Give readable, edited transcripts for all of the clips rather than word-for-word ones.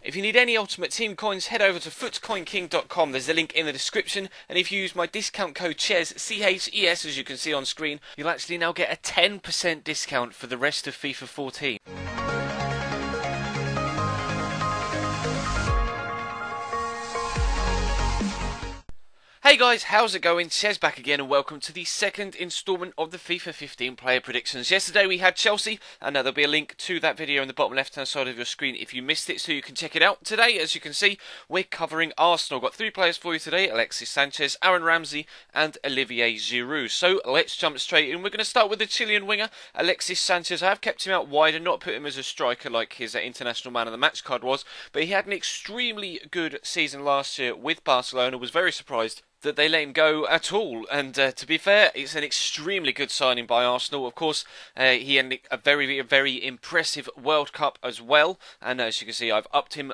If you need any Ultimate Team coins, head over to footcoinking.com. There's a link in the description, and if you use my discount code CHES, CHES, as you can see on screen, you'll actually now get a 10% discount for the rest of FIFA 14. Hey guys, how's it going? Chez back again and welcome to the second instalment of the FIFA 15 player predictions. Yesterday we had Chelsea, and there'll be a link to that video in the bottom left hand side of your screen if you missed it, so you can check it out. Today, as you can see, we're covering Arsenal. Got three players for you today: Alexis Sanchez, Ramsey and Olivier Giroud. So let's jump straight in. We're going to start with the Chilean winger, Alexis Sanchez. I have kept him out wide and not put him as a striker like his international man of the match card was, but he had an extremely good season last year with Barcelona. Was very surprised that they let him go at all, and to be fair, it's an extremely good signing by Arsenal. Of course, he had a very impressive World Cup as well, and as you can see, I've upped him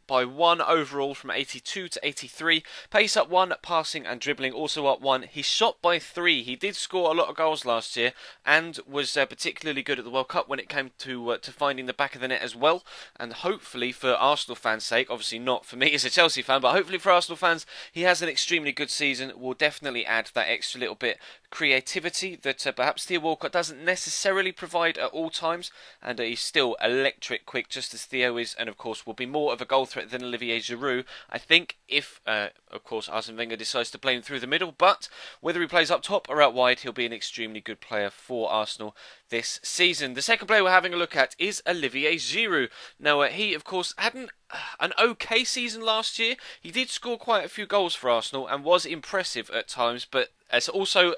by 1 overall from 82 to 83. Pace up 1, passing and dribbling also up 1. He shot by 3. He did score a lot of goals last year and was particularly good at the World Cup when it came to finding the back of the net as well. And hopefully for Arsenal fans' sake, obviously not for me as a Chelsea fan, but hopefully for Arsenal fans, he has an extremely good season. Will definitely add that extra little bit creativity that perhaps Theo Walcott doesn't necessarily provide at all times, and he's still electric quick just as Theo is, and of course will be more of a goal threat than Olivier Giroud, I think, if of course Arsene Wenger decides to play him through the middle. But whether he plays up top or out wide, he'll be an extremely good player for Arsenal this season. The second player we're having a look at is Olivier Giroud. Now he of course had an okay season last year. He did score quite a few goals for Arsenal and was impressive at times, but as also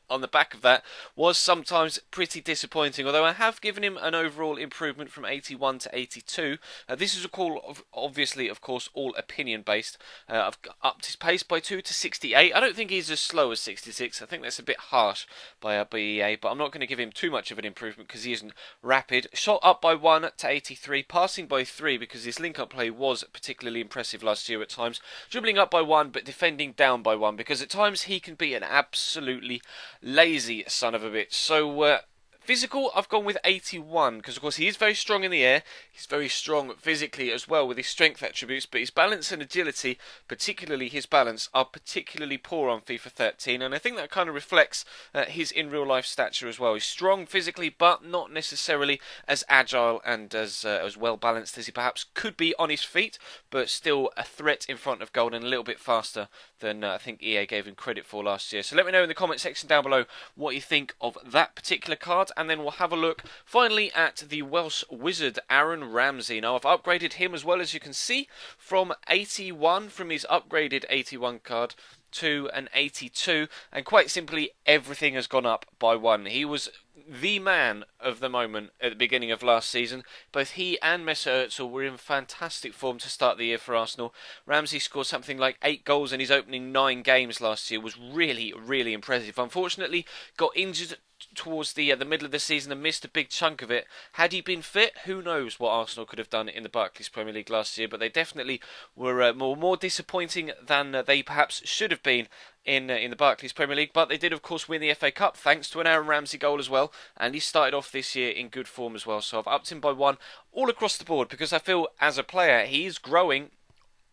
on the back of that was sometimes pretty disappointing, although I have given him an overall improvement from 81 to 82. This is a call of, obviously, of course, all opinion based. I've upped his pace by 2 to 68. I don't think he's as slow as 66. I think that's a bit harsh by BEA, but I'm not going to give him too much of an improvement because he isn't rapid. Shot up by 1 to 83, passing by 3 because his link-up play was particularly impressive last year at times. Dribbling up by 1, but defending down by 1, because at times he can be an absolutely lazy son of a bitch. So physical, I've gone with 81 because of course he is very strong in the air. He's very strong physically as well with his strength attributes, but his balance and agility, particularly his balance, are particularly poor on FIFA 13, and I think that kind of reflects his in real life stature as well. He's strong physically, but not necessarily as agile and as well balanced as he perhaps could be on his feet, but still a threat in front of goal and a little bit faster than I think EA gave him credit for last year. So let me know in the comment section down below what you think of that particular card, and then we'll have a look finally at the Welsh wizard Aaron Ramsey. Now I've upgraded him as well, as you can see, from 81 from his upgraded 81 card to an 82, and quite simply everything has gone up by 1. He was the man of the moment at the beginning of last season. Both he and Mesut Ozil were in fantastic form to start the year for Arsenal. Ramsey scored something like 8 goals in his opening 9 games last year. Was really impressive. Unfortunately, got injured towards the middle of the season and missed a big chunk of it. Had he been fit, who knows what Arsenal could have done in the Barclays Premier League last year, but they definitely were more disappointing than they perhaps should have been in the Barclays Premier League. But they did of course win the FA Cup thanks to an Aaron Ramsey goal as well, and he started off this year in good form as well. So I've upped him by 1 all across the board because I feel as a player he is growing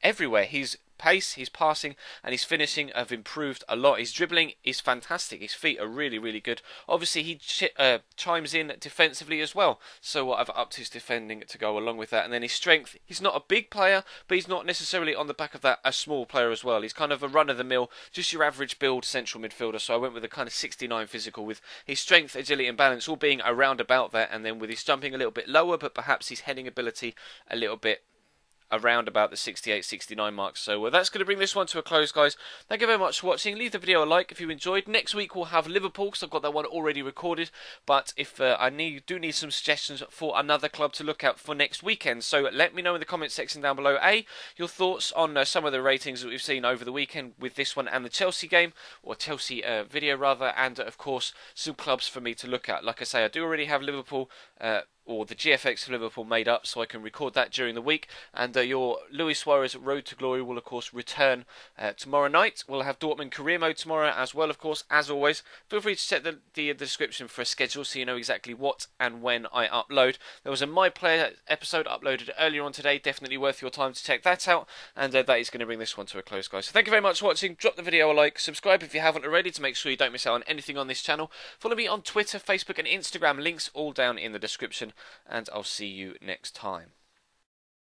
everywhere. His pace, his passing and his finishing have improved a lot. His dribbling is fantastic. His feet are really good. Obviously he chimes in defensively as well, so I've upped his defending to go along with that. And then his strength, he's not a big player, but he's not necessarily on the back of that a small player as well. He's kind of a run-of-the-mill, just your average build central midfielder, so I went with a kind of 69 physical, with his strength, agility and balance all being around about that, and then with his jumping a little bit lower, but perhaps his heading ability a little bit around about the 68-69 mark. So that's going to bring this one to a close, guys. Thank you very much for watching. Leave the video a like if you enjoyed. Next week we'll have Liverpool, because I've got that one already recorded, but if I do need some suggestions for another club to look at for next weekend, so let me know in the comment section down below your thoughts on some of the ratings that we've seen over the weekend with this one and the Chelsea game, or Chelsea video rather, and of course some clubs for me to look at. Like I say, I do already have Liverpool or the GFX of Liverpool made up, so I can record that during the week. And your Luis Suarez Road to Glory will, of course, return tomorrow night. We'll have Dortmund career mode tomorrow as well, of course, as always. Feel free to check the description for a schedule so you know exactly what and when I upload. There was a My Player episode uploaded earlier on today, definitely worth your time to check that out. And that is going to bring this one to a close, guys. So thank you very much for watching. Drop the video a like, subscribe if you haven't already to make sure you don't miss out on anything on this channel. Follow me on Twitter, Facebook and Instagram, links all down in the description, and I'll see you next time.